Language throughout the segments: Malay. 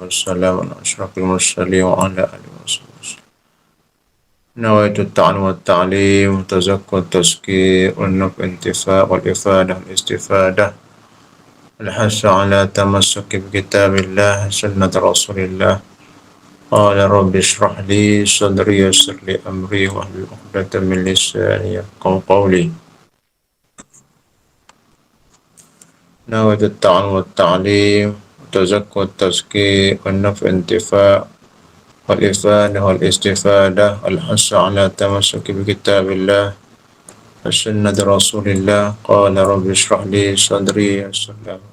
والسلام على أشرف المرسلين وعلى آله وصحبه وسلم. نويت التعلم والتعليم وتزكى التزكية والنفع الانتفاع والإفادة والاستفادة الحث على تمسك بكتاب الله سنة رسول الله. قال رب اشرح لي صدري ويسر لي أمري واحلل عقدة من لساني يفقهوا قولي. نويت التعلم والتعليم وتزكى التزكية والنفع الانتفاع والإفادة والاستفادة الحث على التمسك بكتاب الله وسنة رسول الله. قال رب اشرح لي صدري ويسر لي أمري.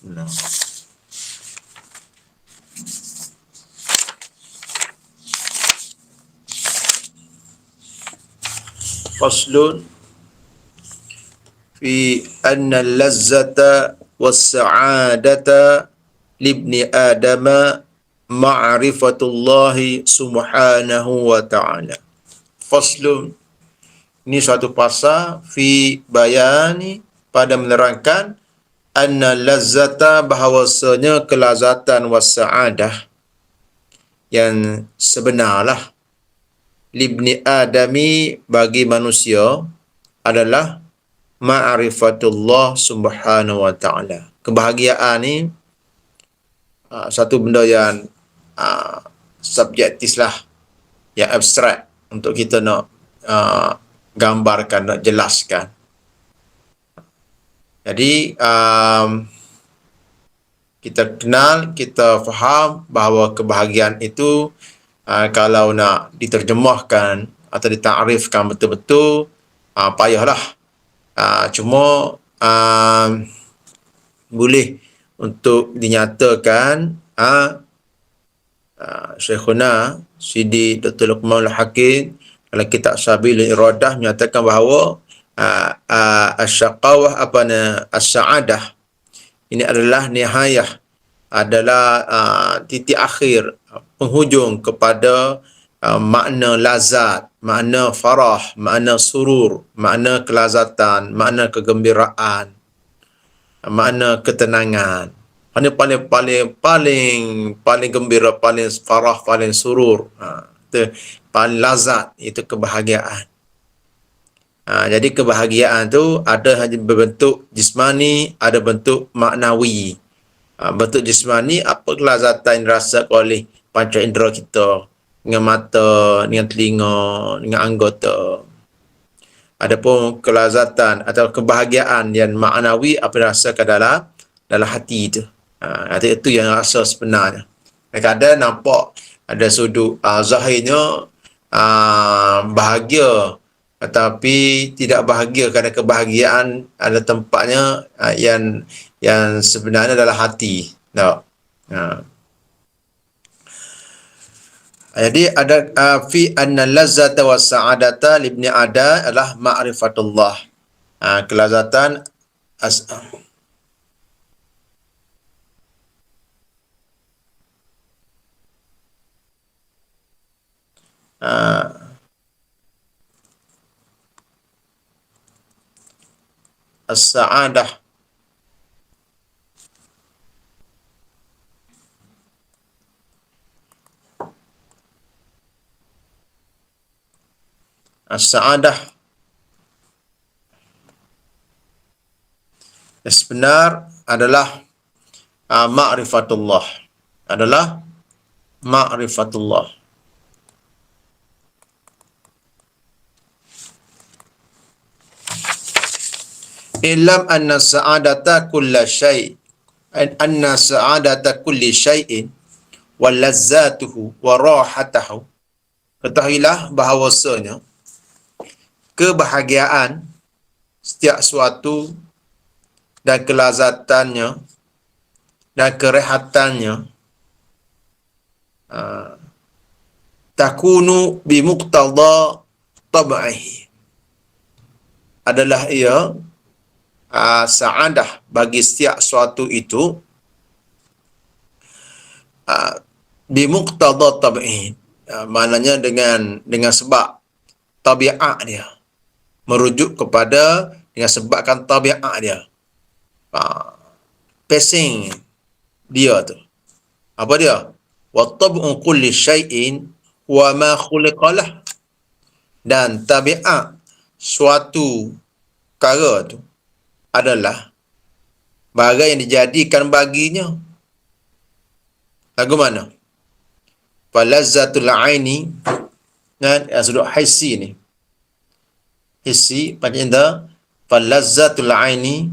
Nah. Faslun fi anna al-lazzata was-sa'adata libni adama ma'rifatullahi subhanahu wa ta'ala. Faslun, ini suatu pasal fi bayani, pada menerangkan anna lazzata, bahawasanya kelazatan was-sa'adah yang sebenarlah, libni adami, bagi manusia, adalah ma'rifatullah subhanahu wa ta'ala. Kebahagiaan ni satu benda yang subjektif lah, yang abstrak untuk kita nak gambarkan, nak jelaskan. Jadi kita kenal, kita faham bahawa kebahagiaan itu kalau nak diterjemahkan atau ditakrifkan betul-betul, payahlah. Cuma boleh untuk dinyatakan. Syekhuna Sidi Dr. Luqman Al-Hakim dalam kitab Sabilul Iradah menyatakan bahawa asyaqawah, as-sa'adah, ini adalah nihayah, adalah titik akhir, penghujung kepada makna lazat, makna farah, makna surur, makna kelazatan, makna kegembiraan, makna ketenangan. Hanya paling gembira, paling farah, paling surur, itu paling lazat, itu kebahagiaan. Jadi kebahagiaan tu ada hanya berbentuk jismani, ada bentuk maknawi. Bentuk jismani, apa kelazatan yang dirasa oleh panca indera kita, dengan mata, dengan telinga, dengan anggota. Adapun kelazatan atau kebahagiaan yang maknawi, apa yang dirasakan dalam hati itu. Itu yang rasa sebenarnya. Kadang-kadang nampak ada sudut zahirnya bahagia, tetapi tidak bahagia, kerana kebahagiaan ada tempatnya yang sebenarnya adalah hati. Tak? Jadi ada fi anna lazzata wa sa'adata libni ada adalah ma'rifatullah. Kelazatan as-sa'adah as-sa'adah yang sebenar adalah ma'rifatullah, adalah ma'rifatullah. Ilam anna sa'adata kulla syai' anna sa'adata kulli syai'in wa lazzatuhu wa rahatahu. Ketahuilah bahawasanya kebahagiaan setiap suatu dan kelazatannya dan kerehatannya takunu bimuqtada tab'ihi, adalah ia saadah bagi setiap suatu itu bimuqtada tab'ihi, maknanya dengan sebab tabiat dia, merujuk kepada dengan sebabkan tabiat dia, passing dia tu. Apa dia? Wa tab'u kulli syai'in wa ma khuliqalah, dan tabiat suatu perkara tu adalah barang yang dijadikan baginya. Lagu mana? Falazzatul aini, dan sudut hissi ni. Hissi pada inda falazzatul aini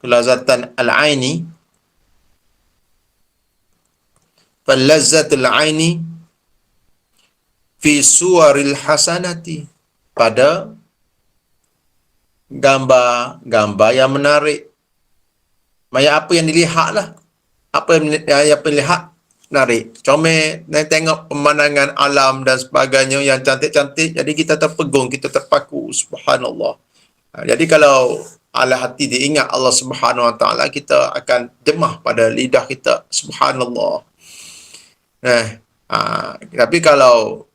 kelazatan al-aini, falazzatul aini fi suwaril hasanati, pada gambar-gambar yang menarik. Maya apa yang dilihat lah, apa yang dilihat menarik. Comel, tengok pemandangan alam dan sebagainya yang cantik-cantik, jadi kita terpegung, kita terpaku, subhanallah. Jadi kalau ala hati diingat Allah Subhanahu Wa Taala, kita akan jemah pada lidah kita, subhanallah. Tapi kalau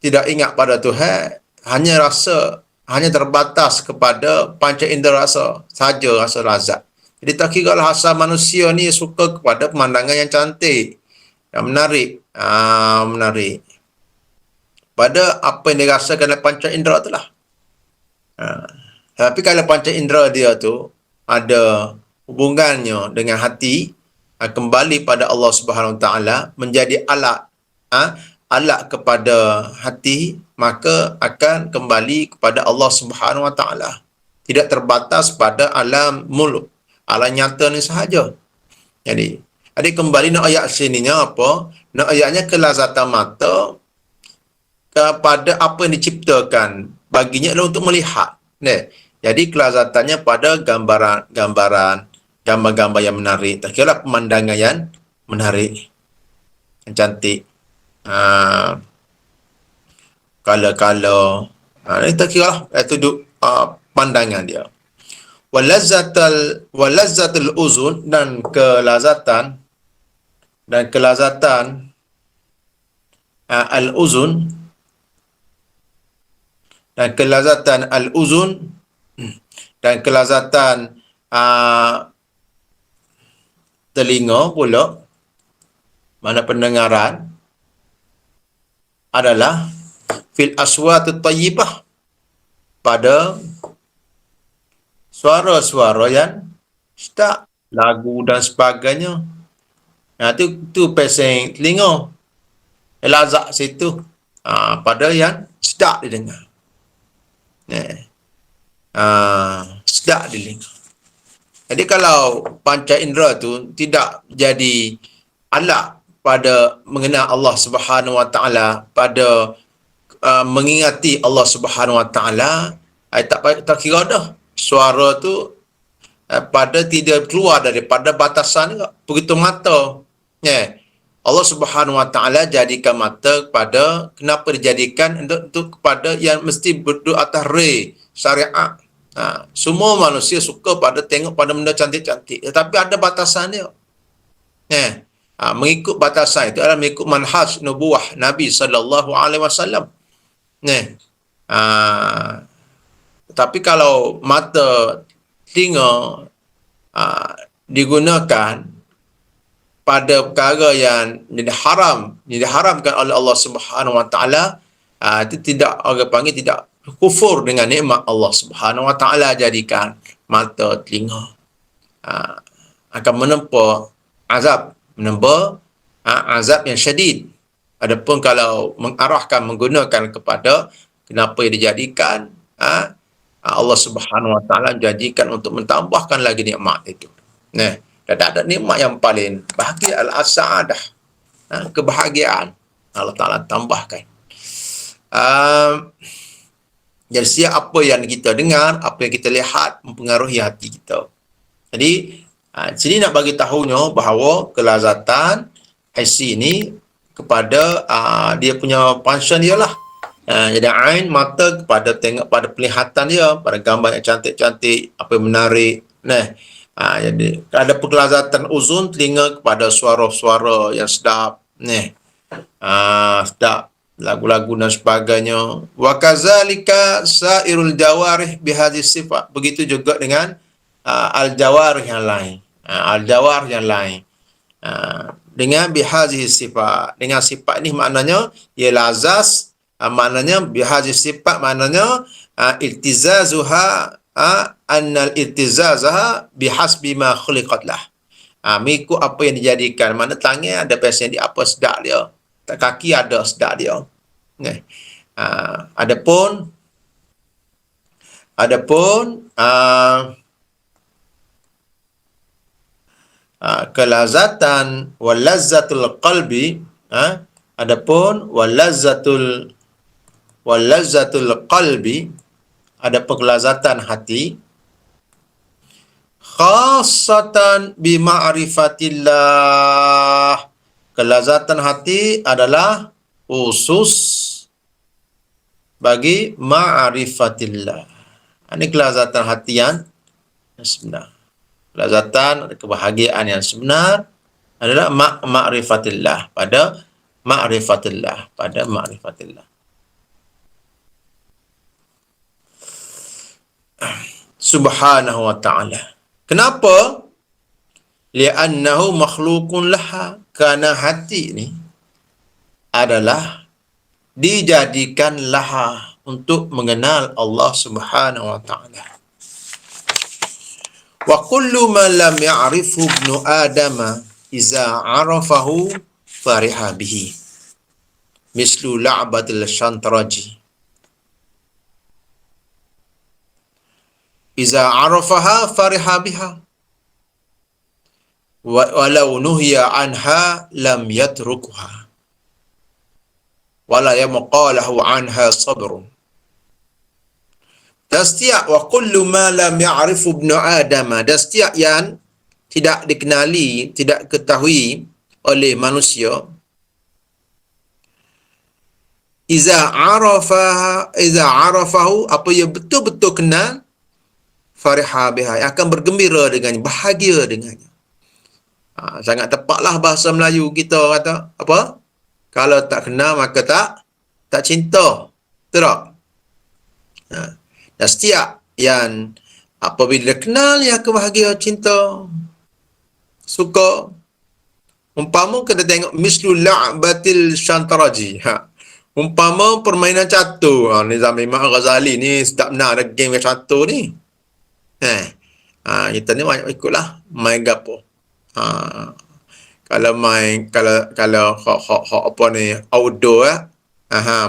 tidak ingat pada Tuhan, hanya terbatas kepada panca indera rasa saja, rasa lazat. Jadi tak kira lah asal manusia ni suka kepada pemandangan yang cantik, yang menarik, menarik pada apa yang dirasakan oleh panca indera tu lah. Tapi kalau panca indera dia tu ada hubungannya dengan hati, kembali pada Allah Subhanahu Wa Taala, menjadi alat kepada hati, maka akan kembali kepada Allah Subhanahu Wa Taala. Tidak terbatas pada alam muluk, alam nyata ni sahaja. Jadi kembali nak ayat sininya apa? Nak ayatnya kelazatan mata kepada apa yang diciptakan baginya adalah untuk melihat. Jadi kelazatannya pada gambar-gambar yang menarik. Tak kira pemandangan yang menarik, yang cantik. Kala-kala, tak kira lah, itu pandangan dia. Walazzatul uzun, dan kelazatan al-uzun, dan kelazatan telinga pula, mana pendengaran, adalah fil aswatut tayyibah, pada suara-suara yang sedap, lagu dan sebagainya. Tu peseng telinga, lazat situ, pada yang sedap didengar. Sedap didengar. Jadi kalau panca indera tu tidak jadi alat pada mengenal Allah Subhanahu Wa Taala, pada mengingati Allah Subhanahu Wa Taala, tak kira dah suara tu pada tidak keluar daripada batasan juga. Begitu mata, Allah Subhanahu Wa Taala jadikan mata kepada, kenapa dijadikan untuk kepada yang mesti berduduk atas syariat. Semua manusia suka pada tengok pada benda cantik-cantik, tetapi ada batasan dia. Mengikut batasan itu adalah mengikut manhaj nubuwah Nabi sallallahu alaihi wasallam. Tapi kalau mata, telinga digunakan pada perkara yang diharamkan oleh Allah Subhanahu Wa Taala, itu tidak, orang panggil tidak kufur dengan nikmat Allah Subhanahu Wa Taala. Jadikan mata, telinga akan menempa azab yang syadid. Adapun kalau menggunakan kepada kenapa dijadikan, Allah Subhanahu Wa Taala jadikan untuk mentambahkan lagi nikmat itu. Dan ada nikmat yang paling bahagia, al-sa'adah, kebahagiaan Allah Taala tambahkan. Jadi setiap apa yang kita dengar, apa yang kita lihat mempengaruhi hati kita. Jadi Sini nak bagi tahunya bahawa kelazatan hisi ini kepada dia punya function dia lah. Jadi ain mata kepada tengok pada penglihatan dia, pada gambar yang cantik-cantik, apa yang menarik. Jadi ada kelazatan uzun telinga kepada suara-suara yang sedap. Sedap lagu-lagu dan sebagainya. Wa kadzalika sairul jawarih bihadhihi sifat. Begitu juga dengan al-jawarih yang lain. Al-jawarih yang lain. Dengan bihadhihi sifat. Dengan sifat ni maknanya ialah azas, maknanya bihadhihi sifat maknanya iltizazuha annal iltizazaha bihasbi ma khuliqat lah. Mengikut apa yang dijadikan. Mana tangan ada pasien di apa sedak dia. Tak kaki ada sedak dia. Adapun kelazatan walazzatul qalbi, adapun walazzatul qalbi, adapun kelazatan hati, khassatan bi ma'rifatillah. Kelazatan hati adalah khusus bagi ma'rifatillah. Ini kelazatan hati yang sebenar. Kelazatan, kebahagiaan yang sebenar adalah ma'rifatillah, pada ma'rifatillah, pada ma'rifatillah. Subhanahu wa ta'ala. Kenapa? Li'annahu makhlukun laha. Kerana hati ni adalah dijadikan laha untuk mengenal Allah Subhanahu wa ta'ala. Wa kullu ma lam ya'rifu ibnu Adama iza arafahu fariha bihi. Mislu la'batil shantraji. Iza arafaha fariha biha. Walau nuhiya anha lam yatrukha. Wala yamqalahu anha sabrun. Dan setiap wa kullu ma lam ya'rifu ibnu Adam, dan setiap yang tidak dikenali, tidak ketahui oleh manusia, iza arafahu, apa yang betul-betul kenal, fariha biha, akan bergembira dengannya, bahagia dengannya. Sangat tepatlah bahasa Melayu kita kata apa? Kalau tak kenal maka tak cinta. Betul tak? Dan setiap yang apabila kenal dia akan bahagia, cinta, suka. Umpama kita tengok mislu la'batil syantaraji. Umpama permainan catur. Nizam Imam Ghazali ni sedap benar ada game catur ni. Kita ni banyak ikutlah main gapo. Kalau main kalau apa ni outdoor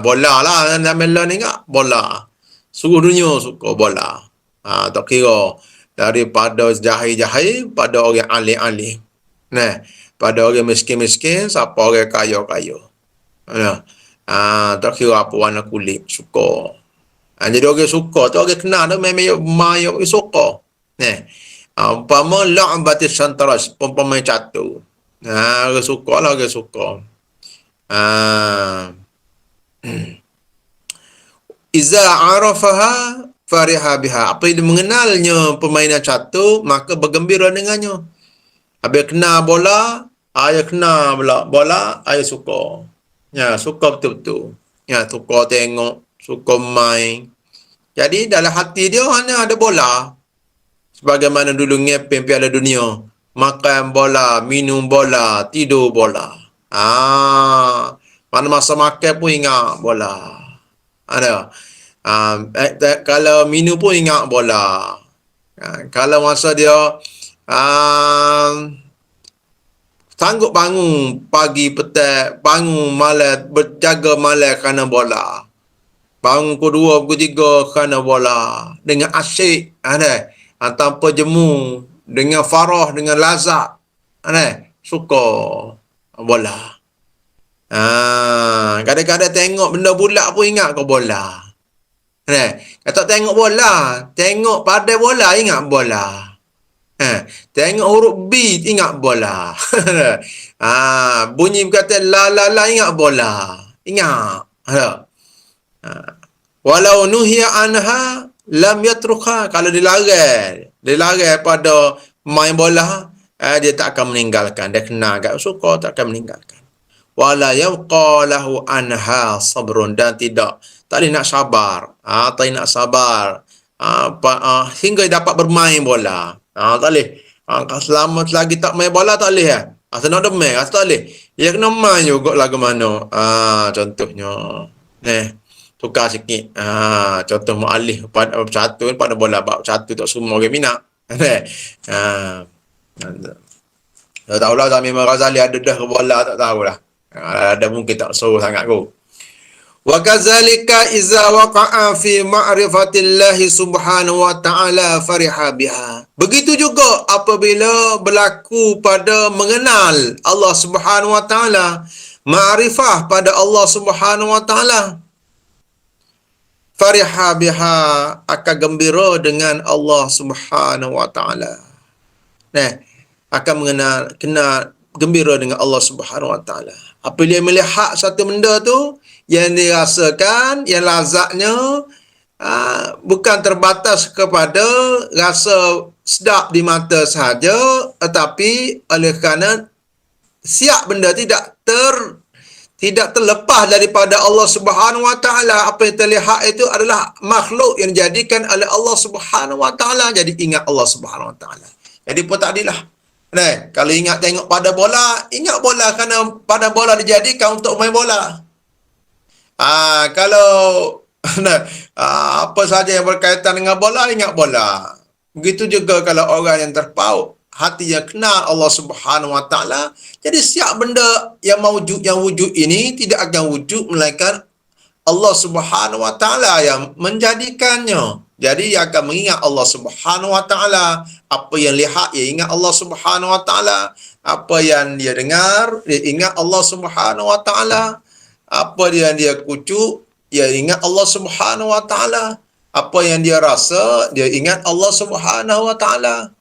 bola lah Mela ni enggak bola. Seluruh dunia suka bola. Tak kira daripada jahil-jahil pada orang alim-alim. Pada orang miskin-miskin siapa orang kaya-kaya. Tak kira apa warna kulit suka. Jadi orang suka tu orang kenal tu memang suka. Umpama la'batil shantaraj, pemain catur. Orang suka lah, orang suka. Iza arafaha fariha biha. Apa yang mengenalnya permainan catur, maka bergembira dengannya. Habis kenal bola, ayah kenal bola, ayah suka. Suka betul-betul. Suka tengok, suka main. Jadi dalam hati dia hanya ada bola. Sebagaimana dulu ngepeng Piala Dunia, makan bola, minum bola, tidur bola. Mana masa makan pun ingat bola. Ada. Kalau minum pun ingat bola. Kalau masa dia sanggup bangun pagi petang, bangun malam, berjaga malam kerana bola. Bangun pukul 2, pukul 3 kerana bola. Dengan asyik, tanpa jemu, dengan farah, dengan lazat, suka bola. Kadang-kadang tengok benda bulat pun ingat ke bola. Kalau tengok bola, tengok pada bola ingat bola. Tengok huruf B, ingat bola. Bunyi kata la la la, ingat bola. Ingat. Walau nuhiya anha lam yatruka. Kalau dilarang pada main bola, dia tak akan meninggalkan. Dia kena agak suka, tak akan meninggalkan. Wala yabqa lahu anha sabrun, dan tak boleh nak sabar. Tak boleh nak sabar. Hingga dapat bermain bola. Tak boleh. Selagi tak main bola tak boleh. Asal nak main, tak boleh. Dia kena main juga lagu mana. Contohnya. Tukar sikit. Contoh mu'alif pada satu pada bola bab satu tak semua orang minat. Tak tahulah Zami Maghazali ada dah bola, tak tahulah. Ada mungkin tak suruh sangat kot. Wa kadzalika iza waqa'a fi ma'rifatillahi subhanahu wa ta'ala fariha biha. Begitu juga apabila berlaku pada mengenal Allah Subhanahu wa ta'ala, ma'rifah pada Allah Subhanahu wa ta'ala, fariha biha, akan gembira dengan Allah Subhanahu wa ta'ala. Akan kena gembira dengan Allah Subhanahu wa ta'ala. Apabila melihat satu benda tu yang dirasakan, yang lazatnya bukan terbatas kepada rasa sedap di mata sahaja, tetapi oleh kerana siap benda tidak terlepas daripada Allah Subhanahu wa ta'ala. Apa yang terlihat itu adalah makhluk yang dijadikan oleh Allah Subhanahu wa ta'ala. Jadi ingat Allah Subhanahu wa ta'ala. Jadi pun tak adilah. Kalau ingat tengok pada bola, ingat bola kerana pada bola dijadikan untuk main bola. Kalau apa saja yang berkaitan dengan bola, ingat bola. Begitu juga kalau orang yang terpaut hati yang kenal Allah Subhanahu wa ta'ala, jadi siap benda yang wujud ini tidak akan wujud melainkan Allah Subhanahu wa ta'ala yang menjadikannya. Jadi dia akan mengingat Allah Subhanahu wa ta'ala. Apa yang lihat, dia ingat Allah Subhanahu wa ta'ala. Apa yang dia dengar, dia ingat Allah Subhanahu wa ta'ala. Apa yang dia kucuk, dia ingat Allah Subhanahu wa ta'ala. Apa yang dia rasa, dia ingat Allah Subhanahu wa ta'ala.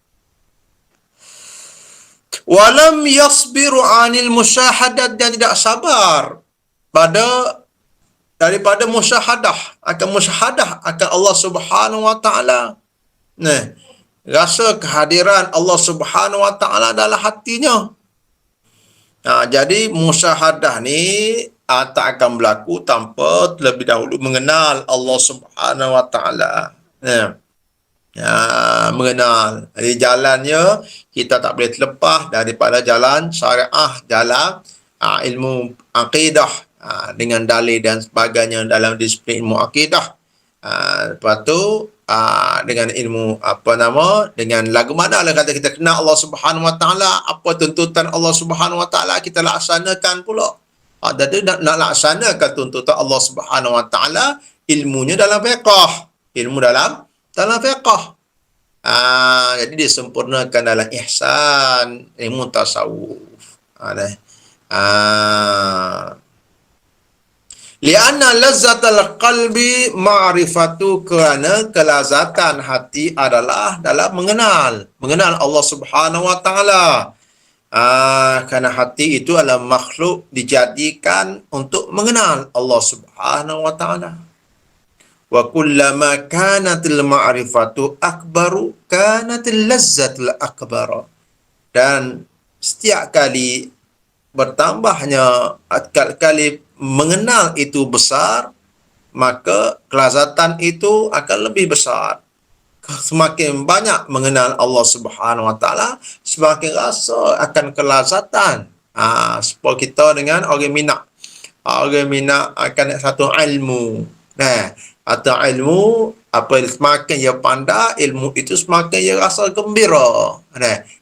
Walam yasbiru anil musyahadat, dan tidak sabar daripada musyahadah akan Allah Subhanahu wa ta'ala. Rasa kehadiran Allah Subhanahu wa ta'ala dalam hatinya. Jadi musyahadah ni tak akan berlaku tanpa terlebih dahulu mengenal Allah Subhanahu wa ta'ala. Mengenal. Jadi jalannya kita tak boleh terlepas daripada jalan syariah, jalan ilmu akidah, dengan dalil dan sebagainya dalam disiplin ilmu akidah. Lepas tu dengan ilmu dengan lagu mana lah kata kita kenal Allah Subhanahu wa ta'ala, apa tuntutan Allah Subhanahu wa ta'ala kita laksanakan pula. Jadi nak laksanakan tuntutan Allah Subhanahu wa ta'ala, ilmunya dalam fiqh, ilmu dalam fiqh. Jadi disempurnakan dalam ihsan, ilmu tasawuf. Lianna lazzatal qalbi ma'rifatu, kerana kelazatan hati adalah dalam mengenal Allah Subhanahu wa ta'ala. Kerana hati itu adalah makhluk dijadikan untuk mengenal Allah Subhanahu wa ta'ala. Wa kullama kanatil ma'rifatu akbaru kanatil lazzatul akbar. Dan setiap kali bertambahnya kali mengenal itu besar, maka kelazatan itu akan lebih besar. Semakin banyak mengenal Allah Subhanahu wa ta'ala, semakin rasa akan kelazatan. Sebab kita dengan orang minat akan satu ilmu. Atau ilmu, semakin dia pandai ilmu itu, semakin dia rasa gembira.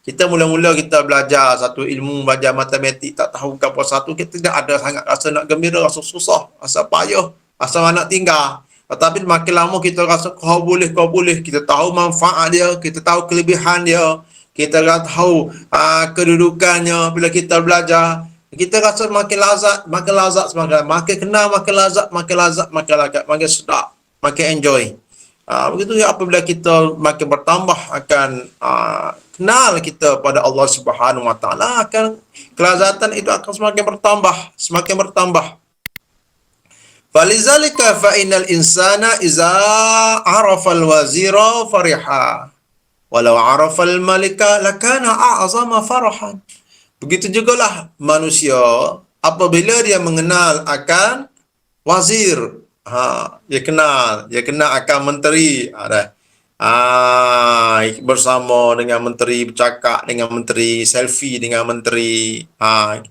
Kita mula-mula kita belajar satu ilmu, belajar matematik, tak tahu apa satu, kita tidak ada sangat rasa nak gembira, rasa susah, rasa payah, rasa nak tinggal. Tetapi makin lama kita rasa kau boleh, kita tahu manfaat dia, kita tahu kelebihan dia, kita tahu kedudukannya. Bila kita belajar, kita rasa makin lazat, makin kenal, makin lazat, makin sedap, makin enjoy. Begitu ya, apabila kita makin bertambah akan kenal kita pada Allah Subhanahu Wa Taala, akan kelazatan itu akan semakin bertambah, semakin bertambah. Falizalika fa innal insana iza arafa al-wazira fariha walau arafa al-malika lakana a'zama farahan. Begitu jugalah manusia apabila dia mengenal akan wazir, dia kenal akan menteri, bersama dengan menteri, bercakap dengan menteri, selfie dengan menteri,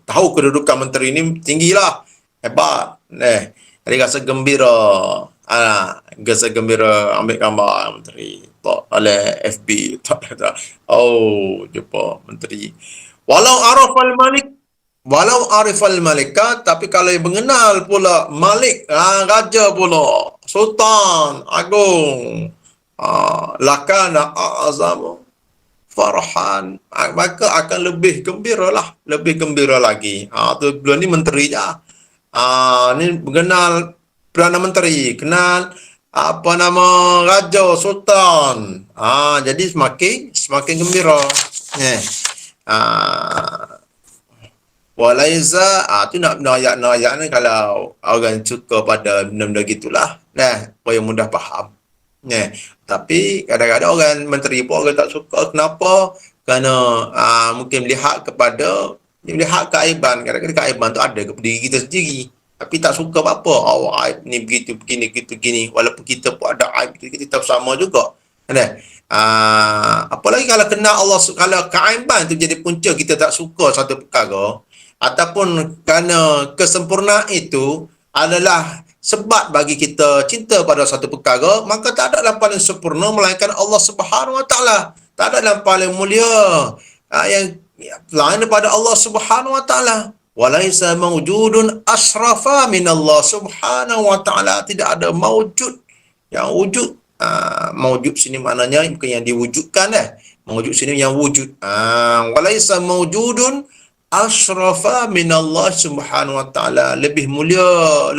tahu kedudukan menteri ini tinggilah, hebat, jadi rasa gembira, rasa gembira ambil gambar menteri, tak oleh FB, tak. Oh, jumpa menteri. Walau arifal malika, tapi kalau yang mengenal pula malik, raja pula, sultan agung, lakana a'zamu farhan, maka akan lebih gembira lah, lebih gembira lagi. Tu belum ni menteri je. Ni mengenal Perdana Menteri, kenal apa nama raja, sultan. Jadi semakin gembira. Walaiza, tu nak ayat ni kalau orang suka pada benda-benda gitulah. Supaya mudah faham. Tapi kadang-kadang orang menteri pun orang tak suka. Kenapa? Kerana mungkin melihat keaiban. Kadang-kadang keaiban tu ada kepada diri kita sendiri. Tapi tak suka apa-apa. Aib ni begitu, begini. Walaupun kita pun ada aib, kita sama juga. Apalagi kalau kenal Allah, kalau keaiban tu jadi punca kita tak suka satu perkara, ataupun kerana kesempurnaan itu adalah sebab bagi kita cinta pada satu perkara, maka tak ada yang paling sempurna melainkan Allah Subhanahu Wa Taala. Tak ada yang paling mulia yang lain daripada Allah Subhanahu Wa Taala. Walaisa mawjudun asrafa min Allah Subhanahu Wa Taala. Tidak ada mawjud yang wujud. Mawjud sini maknanya bukan yang diwujudkan, mawjud sini yang wujud. Walaisa mawjudun asrafa min Allah Subhanahu Wa Taala, lebih mulia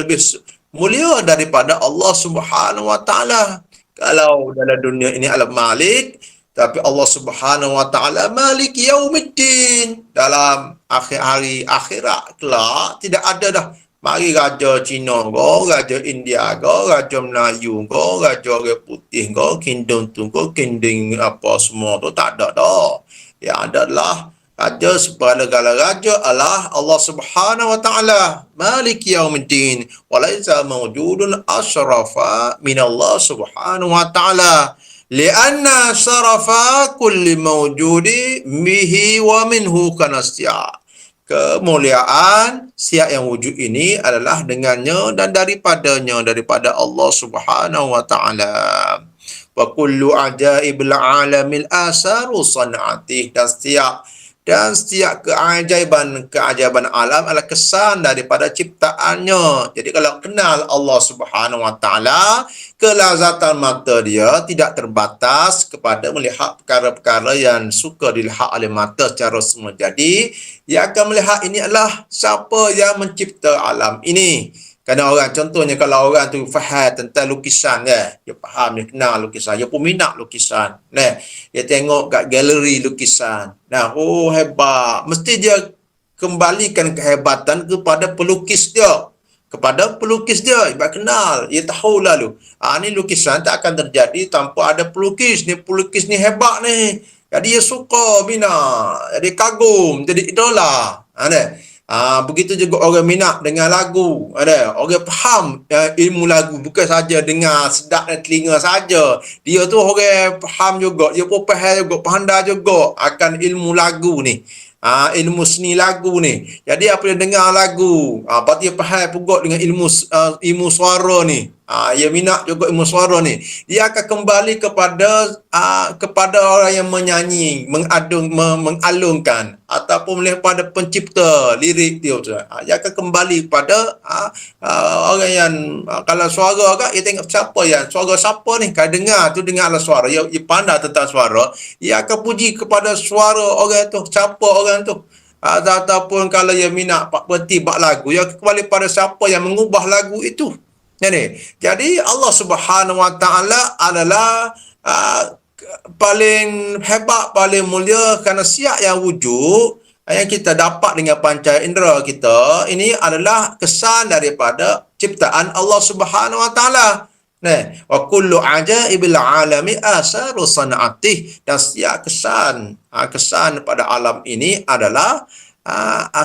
daripada Allah Subhanahu Wa Taala. Kalau dalam dunia ini alam malik, tapi Allah Subhanahu Wa Taala malik yaumiddin. Dalam akhir hari akhirat kelak tidak ada dah mari raja Cina go, raja India go, raja Melayu go, raja orang putih go, kingdom tu go, kingdom apa semua tu tak ada dah. Yang adalah raja segala raja Allah Subhanahu Wa Taala, Malik Yaumiddin, walaisa mawjudun asyrafa min Allah Subhanahu Wa Taala, lianna syarafa kulli mawjudi bihi wa minhu kanasya. Kemuliaan siap yang wujud ini adalah dengannya dan daripada Allah Subhanahu Wa Taala. Wa kullu ajaibil alamil asaru san'atih, dan setiap keajaiban alam adalah kesan daripada ciptaannya. Jadi kalau kenal Allah Subhanahu Wa Taala, kelazatan mata dia tidak terbatas kepada melihat perkara-perkara yang suka dilihat oleh mata secara semua. Jadi dia akan melihat ini adalah siapa yang mencipta alam ini. Kadang orang, contohnya kalau orang tu faham tentang lukisan, dia faham, dia kenal lukisan, dia pun minat lukisan, dia tengok kat galeri lukisan, hebat, mesti dia kembalikan kehebatan kepada pelukis dia, sebab kenal, dia tahu lalu, ni lukisan tak akan terjadi tanpa ada pelukis ni hebat ni, jadi dia suka, minat, jadi kagum, jadi idola. Begitu juga orang minat dengan lagu, orang faham ilmu lagu, bukan saja dengar sedap dan telinga saja, dia tu orang faham juga, dia pun faham juga, pandai juga akan ilmu lagu ni, ilmu seni lagu ni. Jadi apabila dengar lagu, dia faham juga dengan ilmu suara ni, dia minat juga ilmu suara ni, dia akan kembali kepada orang yang menyanyi, mengalungkan, ataupun melihat pada pencipta lirik dia tu. Dia akan kembali kepada orang yang, kalau suara agak, dia tengok suara siapa ni, kalau dengarlah suara, dia pandai tentang suara, dia akan puji kepada suara orang tu, siapa orang tu. Ataupun kalau dia minat berhenti buat lagu, dia kembali pada siapa yang mengubah lagu itu. Jadi Allah Subhanahu Wa Taala adalah paling hebat, paling mulia kerana siap yang wujud yang kita dapat dengan panca indera kita ini adalah kesan daripada ciptaan Allah Subhanahu Wa Taala. Wa kullu ajaibil alami asaru sanatih, dan setiap kesan pada alam ini adalah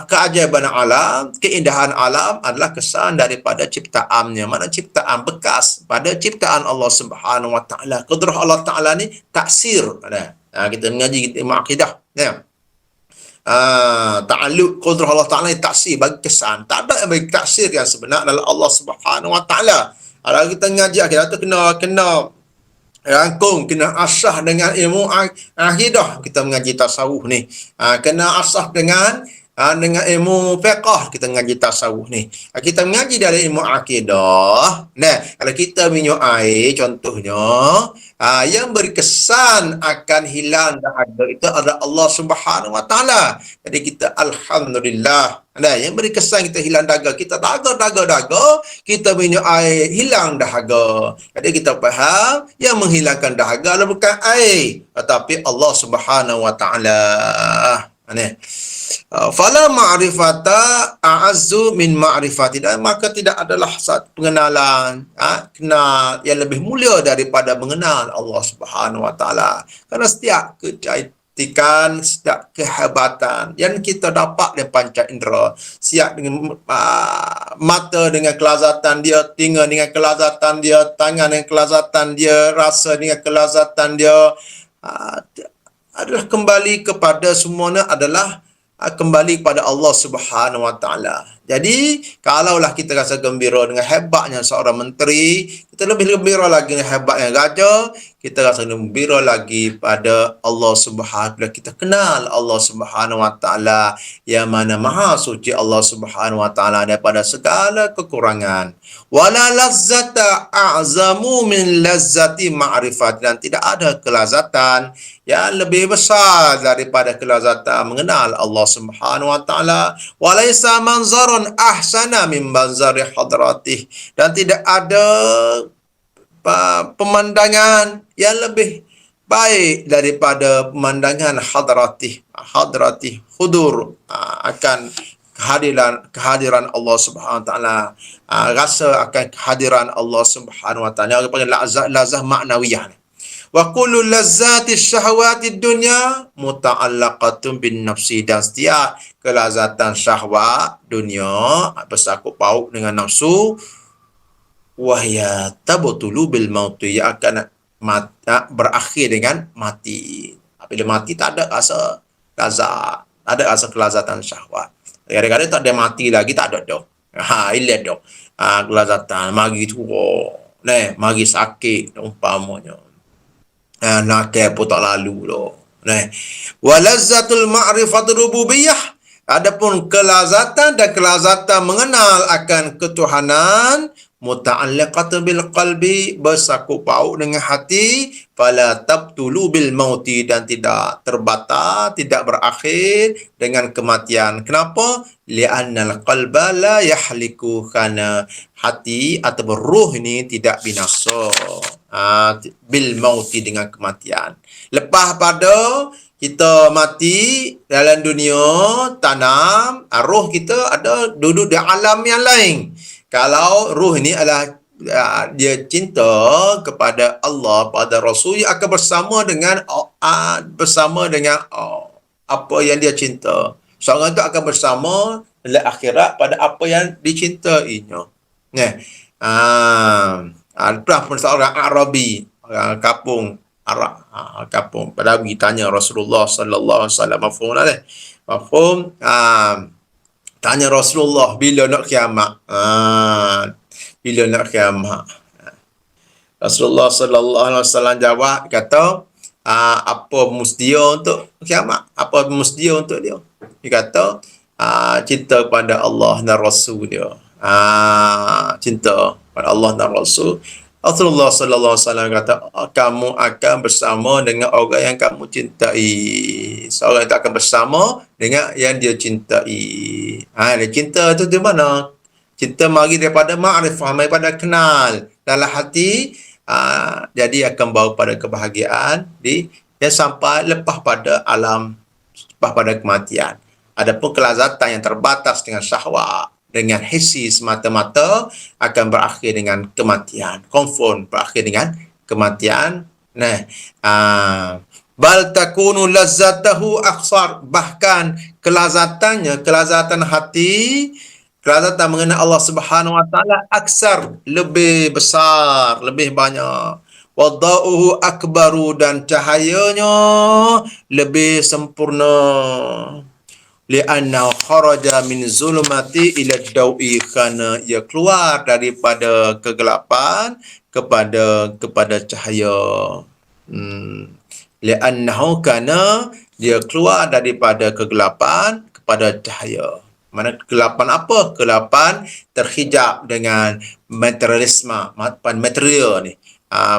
keajaiban alam, keindahan alam adalah kesan daripada ciptaannya. Mana ciptaan bekas pada ciptaan Allah Subhanahu Wa Taala. Qudrah Allah Taala ni taksir. Kita mengaji ilmu akidah. Ta'alluq qudrah Allah Taala ni taksir, bagi kesan. Tak ada yang bagi taksir yang sebenar adalah Allah Subhanahu Wa Taala. Kalau kita mengaji akidah tu kena rangkung, kena asah dengan ilmu akidah. Kita mengaji tasawuf ni, kena asah dengan ilmu fiqh. Kita mengaji tasawuf ni, kita mengaji dari ilmu akidah. Kalau kita minum air contohnya, yang berkesan akan hilang dahaga itu adalah Allah Subhanahu Wa Taala. Jadi kita alhamdulillah, yang berkesan kita hilang dahaga, kita daga, kita minum air hilang dahaga. Jadi kita faham yang menghilangkan dahaga adalah bukan air, tetapi Allah Subhanahu Wa Taala. Fala ma'rifata a'azzu min ma'rifati, dan maka tidak adalah satu pengenalan kenal yang lebih mulia daripada mengenal Allah Subhanahu Wa Taala. Kerana setiap kecantikan, setiap kehebatan yang kita dapat dari panca indera, siap dengan mata dengan kelazatan dia, telinga dengan kelazatan dia, tangan dengan kelazatan dia, rasa dengan kelazatan dia, adalah kembali kepada semuanya adalah kembali kepada Allah Subhanahu Wa Taala. Jadi, kalaulah kita rasa gembira dengan hebatnya seorang menteri, kita lebih gembira lagi dengan hebatnya raja, kita rasa gembira lagi pada Allah Subhanahu Wa Taala. Kita kenal Allah Subhanahu Wa Taala yang mana maha suci Allah Subhanahu Wa Taala daripada segala kekurangan. Wala lazzata a'zamu min lazzati ma'rifat, dan tidak ada kelazatan yang lebih besar daripada kelazatan mengenal Allah Subhanahu Wa Taala. Walaysa manzarun ahsana min manzari hadratih, dan tidak ada pemandangan yang lebih baik daripada pemandangan hadratih hudur, akan kehadiran Allah Subhanahu Wa Taala, rasa akan kehadiran Allah Subhanahu Wa Taala. Yang panggil lazah maknawiyah ni. Wa kullu lazzati syahwati dunya muta'allaqatun bin nafsi, dan setiap kelazatan syahwat dunia bersangkut paut dengan nafsu. Wahya tabtulu bil maut, ia akan berakhir dengan mati. Bila mati tak ada rasa lazat, tak ada rasa kelazatan syahwat. Kadang-kadang tak ada mati lagi, tak ada dah. Hilang dah. Kelazatan mari tua, mari sakit umpamanya. Nakal pun tak lalu loh. Walazzatul ma'rifat rububiyah, adapun kelazatan dan kelazatan mengenal akan ketuhanan, muta'alliqatun bil qalbi, bersangkut paut dengan hati, fala tabtulu bil mauti, dan tidak terbatas, tidak berakhir dengan kematian. Kenapa? Li'annal qalba la yahliku, kerana hati atau ruh ini tidak binasa bil mauti, dengan kematian. Lepas pada kita mati dalam dunia tanam, roh kita ada duduk di alam yang lain. Kalau ruh ini adalah dia cinta kepada Allah, pada Rasul, ia akan bersama dengan apa yang dia cinta. Seorang itu akan bersama dalam akhirat pada apa yang dicintainya. Pernah seorang Arabi, orang kampung Arab, kampung Badawi, tanya Rasulullah sallallahu alaihi wasallam, mafhum, tanya Rasulullah, bila nak kiamat? Bila nak kiamat? Rasulullah sallallahu alaihi wasallam jawab, kata, apa mustia untuk kiamat? Apa mustia untuk dia? Dia kata, cinta kepada Allah dan Rasul dia. Cinta pada Allah dan Rasul. Rasulullah sallallahu alaihi wasallam kata, kamu akan bersama dengan orang yang kamu cintai. Seorang itu akan bersama dengan yang dia cintai. Dia cinta tu di mana? Cinta mari daripada ma'rifah, daripada kenal dalam hati. Jadi akan bawa pada kebahagiaan yang sampai lepas pada alam, lepas pada kematian. Adapun kelazatan yang terbatas dengan syahwat, dengan hissi semata-mata, akan berakhir dengan kematian. Confirm berakhir dengan kematian. Nah, bal takunu lazzatahu akhsar, bahkan kelazatan hati, kelazatan mengenal Allah Subhanahu wa taala aksar, lebih besar, lebih banyak. Wadauhu akbaru, dan cahayanya lebih sempurna. Li'annahu kharaja min zulumati ila dawi, kerana ia keluar daripada kegelapan kepada cahaya. Li'annahu, kerana dia keluar daripada kegelapan kepada cahaya. Mana kegelapan apa? Kegelapan terhijab dengan materialisme, material ni.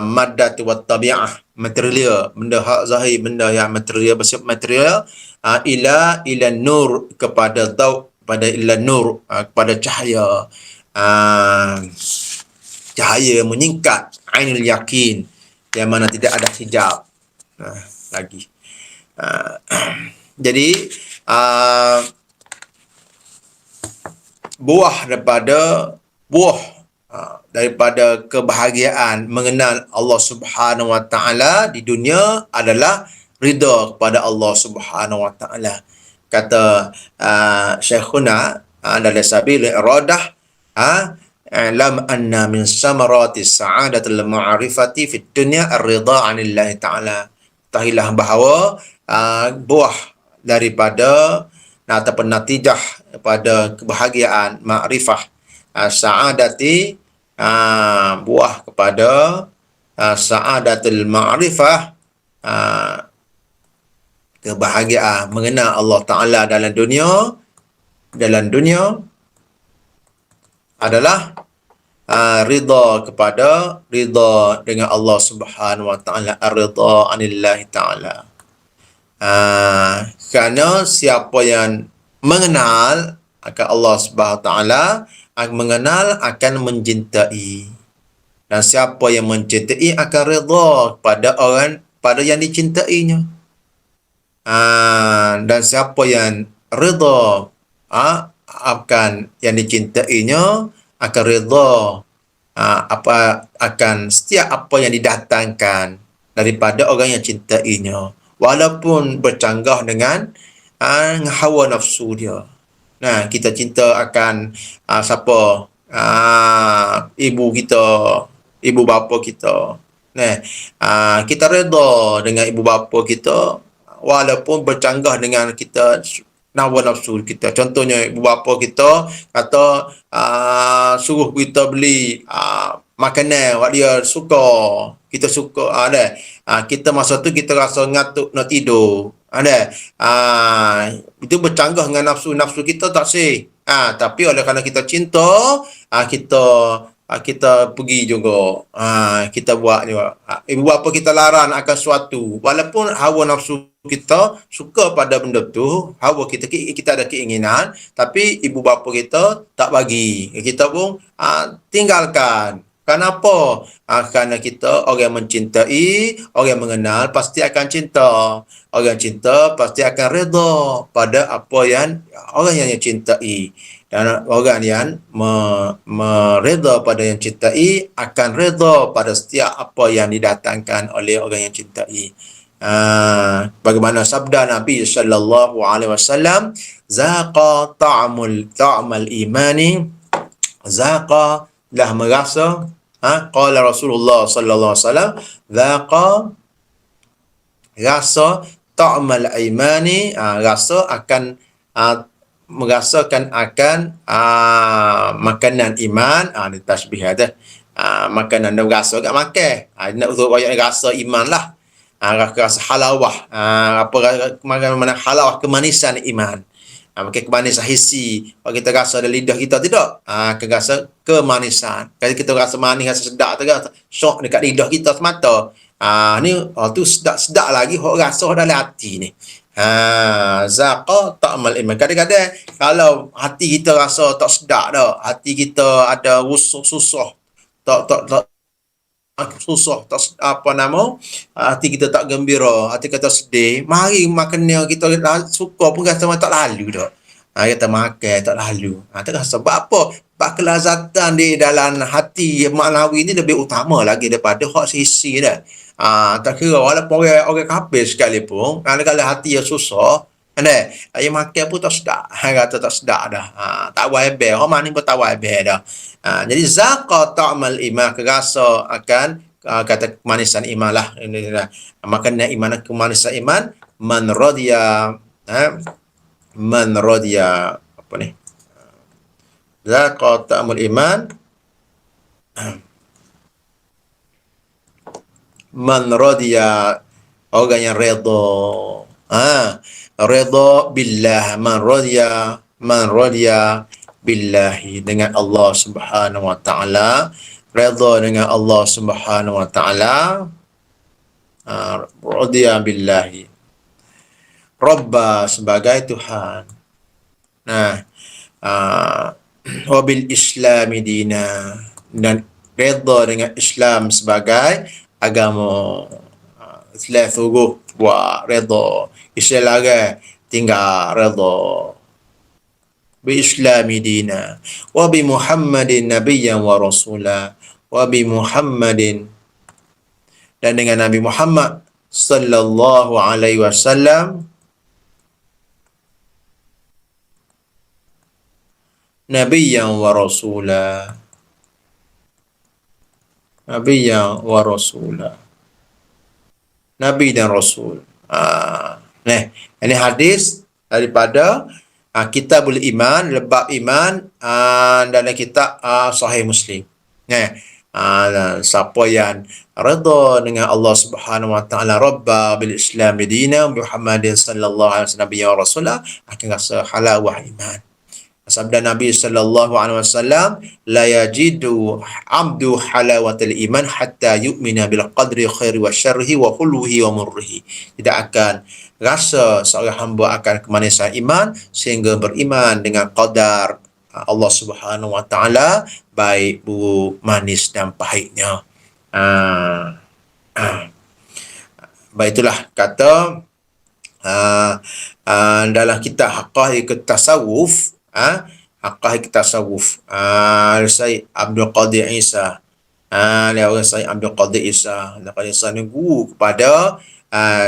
Maddat wa tabi'ah, material, benda hak zahir, benda yang material, bersifat material. Ila nur, kepada daud, pada ila nur, kepada cahaya. Cahaya menyingkat, ainul yakin, yang mana tidak ada hijab lagi. Jadi buah daripada kebahagiaan mengenal Allah Subhanahu wa taala di dunia adalah ridha kepada Allah Subhanahu wa taala. Kata Syekhuna dalam Sabil Iradah, lam anna min samarati sa'adatil ma'rifati fid dunya ar-ridha 'anillahi ta'ala. Tahilah bahawa buah daripada ataupun natijah pada kebahagiaan ma'rifah sa'adati, buah kepada sa'adatul ma'rifah, kebahagiaan mengenal Allah Ta'ala dalam dunia adalah ridha dengan Allah Subhanahu wa taala, ar-ridha 'anillahi ta'ala. Kerana siapa yang mengenal akan Allah Subhanahu wa taala, mengenal akan mencintai, dan siapa yang mencintai akan ridha pada yang dicintainya. Dan siapa yang ridha akan yang dicintainya, akan ridha akan setiap apa yang didatangkan daripada orang yang cintainya, walaupun bercanggah dengan hawa nafsu dia. Nah, kita cinta akan siapa? Ibu kita, ibu bapa kita. Nah, kita redha dengan ibu bapa kita walaupun bercanggah dengan kita hawa nafsu kita. Contohnya ibu bapa kita kata suruh kita beli makanan what dia suka, kita suka kita masa tu kita rasa ngantuk nak tidur. Itu bercanggah dengan nafsu kita tak sih. Tapi oleh kerana kita cinta, kita pergi juga. Kita buat juga. Ibu bapa kita larang akan suatu, walaupun hawa nafsu kita suka pada benda tu, hawa kita ada keinginan, tapi ibu bapa kita tak bagi. Kita pun tinggalkan. Kenapa? Kerana kita orang mencintai, orang mengenal pasti akan cinta. Orang cinta pasti akan redha pada apa yang orang yang cintai. Dan orang yang mereda pada yang cintai akan redha pada setiap apa yang didatangkan oleh orang yang cintai. Bagaimana sabda Nabi sallallahu alaihi wasallam, zaqa ta'mal imani, zaqa dah merasa, qala Rasulullah sallallahu alaihi wasallam, zaqa rasa ta'mal imani, rasa akan merasakan akan makanan iman. Ni tasbih ada. Makanan dah rasa kat makan. Nak usul banyak rasa iman lah. Rasa halawah. Mana halawah, kemanisan iman. Makan kemanisan hissi. Kalau kita rasa dalam lidah kita tidak. Kita rasa kemanisan. Kalau kita rasa manis, rasa sedap tu kan. Syok dekat lidah kita semata. Ni tu sedap-sedap lagi rasa dalam hati ni. Zaqa ta'mal iman. Kadang-kadang kalau hati kita rasa tak sedap dah, hati kita ada susah, tak susah, apa nama, hati kita tak gembira, hati kita sedih, mari makan kita suka pun rasa tak lalu dah. Kita makan tak lalu. Tak rasa sebab apa? Sebab kelazatan di dalam hati maknawi ni lebih utama lagi daripada hak sisi dah. Tak kira walaupun orang kafir sekalipun, kalau hati yang susah, kan dia makan pun tak sedap. Kata tak sedap dah. Tak waibeh. Orang mana pun tak waibeh dah. Jadi zaqa ta'mal iman, kerasa akan kata kemanisan iman lah. Makanya iman, kemanisan iman, man radiya, man radiya, apa ni? Zaqa ta'mal iman, man radiya, orang yang redha. Redha billah, man radiya billahi, dengan Allah Subhanahu wa taala, redha dengan Allah Subhanahu wa taala, radiya billahi, Rabba, sebagai Tuhan. Wa bil islami dina, dan redha dengan Islam sebagai agama. Islam sungguh buat redha, Islam lagi tinggal redha. Bi islami dina wa bi Muhammadin nabiyyan wa rasula, wa bi Muhammadin, dan dengan Nabi Muhammad sallallahu alaihi wasallam, nabiyyan wa rasula, nabiyyan wa rasula, Nabi dan Rasul. Ini hadis daripada Kitabul Iman, Lebab Iman, dalam kitab Sahih Muslim. Siapa yang redha dengan Allah Subhanahu wa taala, Rabba bil Islam dina, Muhammadin sallallahu alaihi wasallam ya Rasulullah, akan rasa halawah iman. Sabda Nabi sallallahu alaihi wasallam, la yajidu abdu halawatul iman hatta yu'mina bil qadri khairi wa syarrihi wa hulwihi wa murrihi. Tidak akan rasa seorang hamba akan kemanisan iman sehingga beriman dengan qadar Allah Subhanahu wa taala, baik buruk, manis dan pahitnya. Baik, itulah kata dalam kitab Haqaiq Tasawuf, Haqaiq Tasawuf, Syekh Abdul Qadir Isa, Syekh Abdul Qadir Isa, Isa ni guru kepada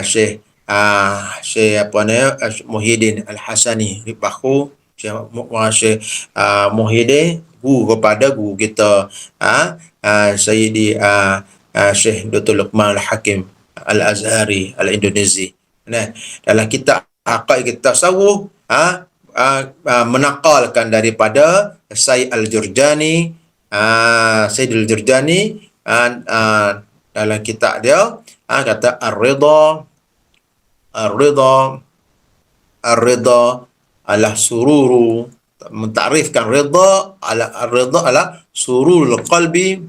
Syekh apa ni, Muhyiddin Al-Hasani Bahu, Syekh Muhyiddin guru kepada guru kita Sayyidi Syekh Dr. Luqman Al-Hakim Al-Azhari Al-Indonesi. Dalam kitab Haqaiq Tasawuf menakalkan daripada Sayyid Al-Jurjani, Sayyid Al-Jurjani, dalam kitab dia kata ar-ridha ala sururu, mentakrifkan ridha ala sururul qalbi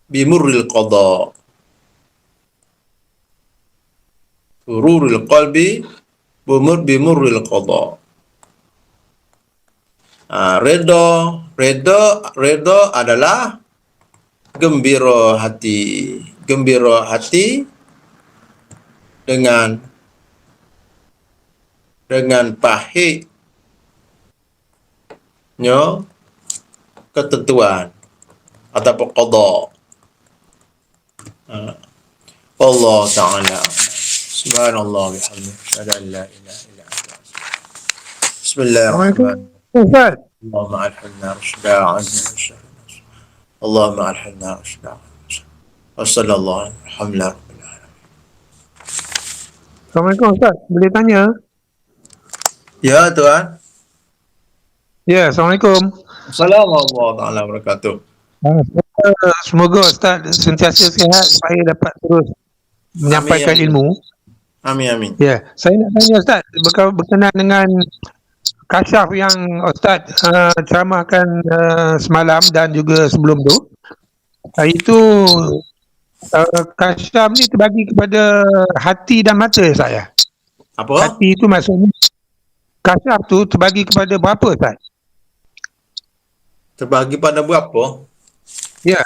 bimurril qada, sururul qalbi bimurril qada. Reda adalah gembira hati dengan pahitnya ketentuan ataupun qada. Allah Ta'ala subhanallah bihamdihi, asyhadu an la ilaha illa anta, bismillahirrahmanirrahim. Allahumma alhamna rushda azza Allahumma alhamna rushda wa sallallahu alhamdulillah. Assalamualaikum Ustaz, boleh tanya? Ya tuan. Ya, Assalamualaikum. Assalamualaikum warahmatullahi wabarakatuh. Semoga Ustaz sentiasa sihat supaya dapat terus menyampaikan ilmu. Amin. Ya, saya nak tanya Ustaz berkenaan dengan kasyaf yang Ustaz ceramahkan semalam dan juga sebelum tu. Itu Kasyaf ni terbagi kepada hati dan mata saya. Apa? Hati itu maksudnya kasyaf tu terbagi kepada berapa Ustaz? Terbagi pada berapa? Ya,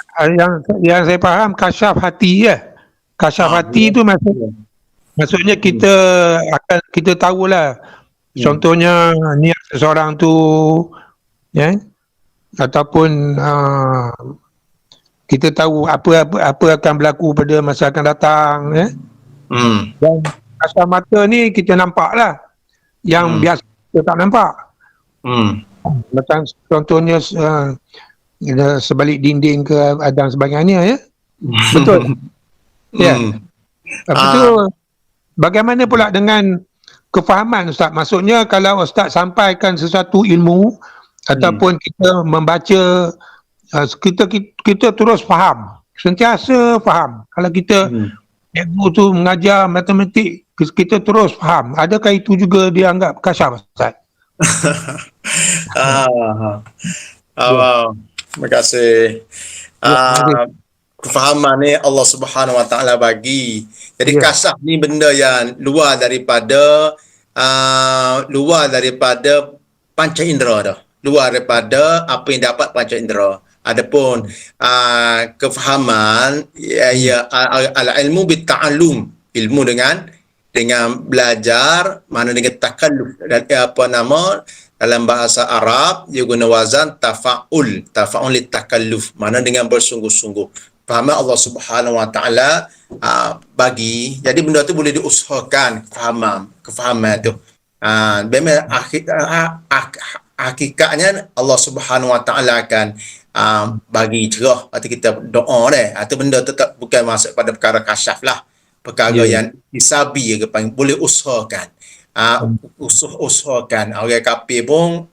yang saya faham kasyaf hati ya. Kasyaf hati itu maksudnya kita tahulah. Contohnya niat seseorang tu ya, ataupun kita tahu apa akan berlaku pada masa akan datang ya. Dan kasar mata ni kita nampak lah, yang biasa kita tak nampak. Macam contohnya sebalik dinding ke dan sebagainya ya. Betul. Ya. Lepas tu bagaimana pula dengan kefahaman Ustaz? Maksudnya kalau Ustaz sampaikan sesuatu ilmu ataupun kita membaca, kita terus faham, sentiasa faham. Kalau kita ilmu tu mengajar matematik, kita terus faham. Adakah itu juga dianggap kasyaf Ustaz? Terima kasih. Kefahaman ni Allah Subhanahu Wa Taala bagi. Jadi kasyaf ni benda yang luar daripada panca indera dah. Luar daripada apa yang dapat panca indera. Adapun kefahaman al-ilmu bitta'allum, ilmu dengan belajar, mana dengan takalluf, dalam bahasa Arab dia guna wazan tafa'ul litakalluf, mana dengan bersungguh-sungguh. Faham Allah Subhanahu Wa Taala bagi, jadi benda tu boleh diusahakan kefahaman tu. Memang hakikatnya Allah Subhanahu Wa Taala akan bagi cerah atau kita doa deh, atau benda tu tak bukan masuk pada perkara kasyaf lah, perkara yang hisabi ke panggil, boleh usahakan. Usahakan orang kafir pun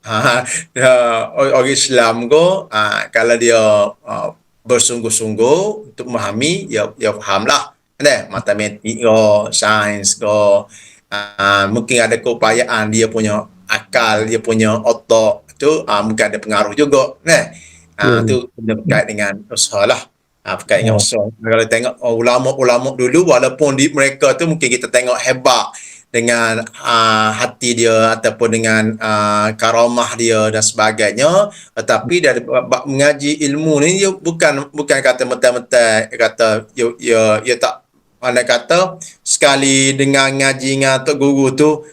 orang Islam ko kalau dia bersungguh-sungguh untuk memahami, dia fahamlah matematik ko, sains ko, mungkin ada keupayaan dia punya akal, dia punya otak tu mungkin ada pengaruh juga tu benda berkait dengan usaha lah. Berkait dengan usaha. Kalau tengok ulama-ulama dulu, walaupun mereka tu mungkin kita tengok hebat dengan hati dia ataupun dengan karamah dia dan sebagainya, tetapi dari mengaji ilmu ni dia bukan kata mentah-mentah kata ya tak, mana kata sekali dengan ngaji dengan tok guru tu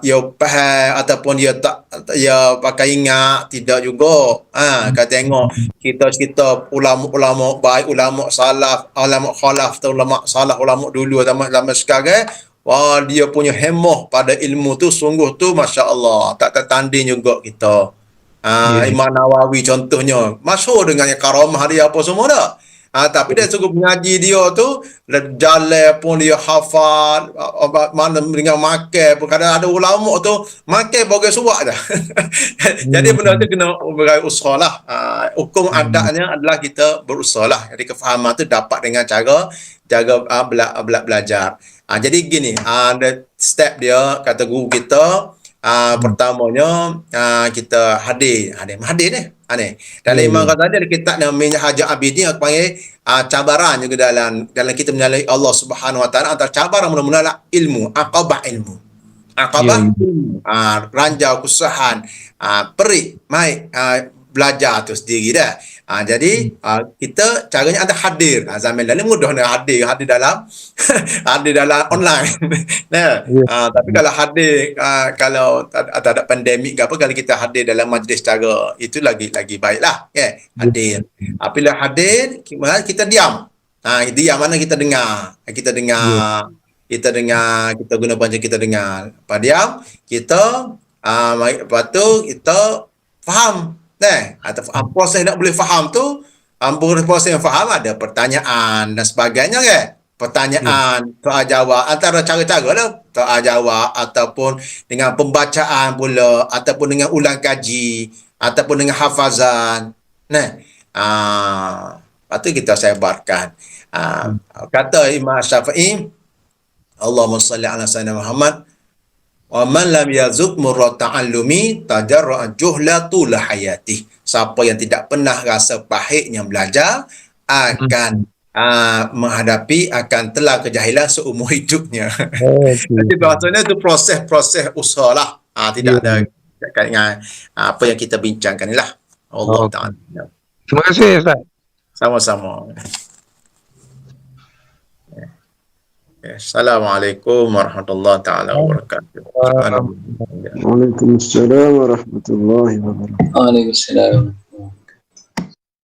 dia faham ataupun dia tak, dia pakai ingat, tidak juga. Kau tengok kita ulama-ulama baik, ulama salaf, ulama khalaf, ulama salaf, ulama dulu, ulama sekarang, wah, dia punya hemah pada ilmu tu sungguh tu masya-Allah, tak tertanding juga kita. Imam Nawawi contohnya masyhur dengan karamah dia apa semua dah. Tapi dia sungguh mengaji dia tu, jalan pun dia hafal, mana dengan makan pun, kadang ada ulama tu makan bagai suak dah. Jadi benda tu kena berusaha lah. Hukum adatnya adalah kita berusaha lah. Jadi kefahaman tu dapat dengan cara belajar. Jadi gini, ada step dia, kata guru kita, pertamanya kita hadir ni. Dalam Imam Ghazali ada kitab namanya Hajat Abidin, yang panggil cabaran juga dalam kita menyalai Allah Subhanahu Wa Taala. Antara cabaran mula-mula lah ilmu, aqabah ilmu, ranjau kesusahan, perik mai belajar tu sendiri dah. Jadi kita caranya ada hadir. Zaman lalu mudah nak hadir dalam hadir dalam online. Tapi kalau hadir kalau tak ada pandemik ke apa, kalau kita hadir dalam majlis cara itu lagi baiklah, hadir. Apabila hadir kita diam. Diam mana kita dengar. Kita guna panca, kita dengar. Apa diam, kita lepas tu kita faham. Atau proses nak boleh faham tu, proses yang faham ada pertanyaan dan sebagainya pertanyaan, soal jawab, antara cara-cara lah, soal jawab ataupun dengan pembacaan pula, ataupun dengan ulang kaji, ataupun dengan hafazan. Lepas tu kita sebarkan. Kata Imam Syafi'i, Allahumma salli ala sayyidina Muhammad, wa man lam yazuk murrat ta'allumi tajarra juhlatu la hayati. Siapa yang tidak pernah rasa pahitnya belajar akan menghadapi akan telan kejahilan seumur hidupnya. Okey. Jadi bahasanya itu proses-proses usaha lah. Tidak Ya. ada kait dengan apa yang kita bincangkan ni lah. Allah Okey. Ta'ala. Terima kasih Ustaz. Sama-sama. Assalamualaikum warahmatullahi taala wabarakatuh. Waalaikumsalam. Waalaikumsalam warahmatullahi wabarakatuh. Waalaikumsalam.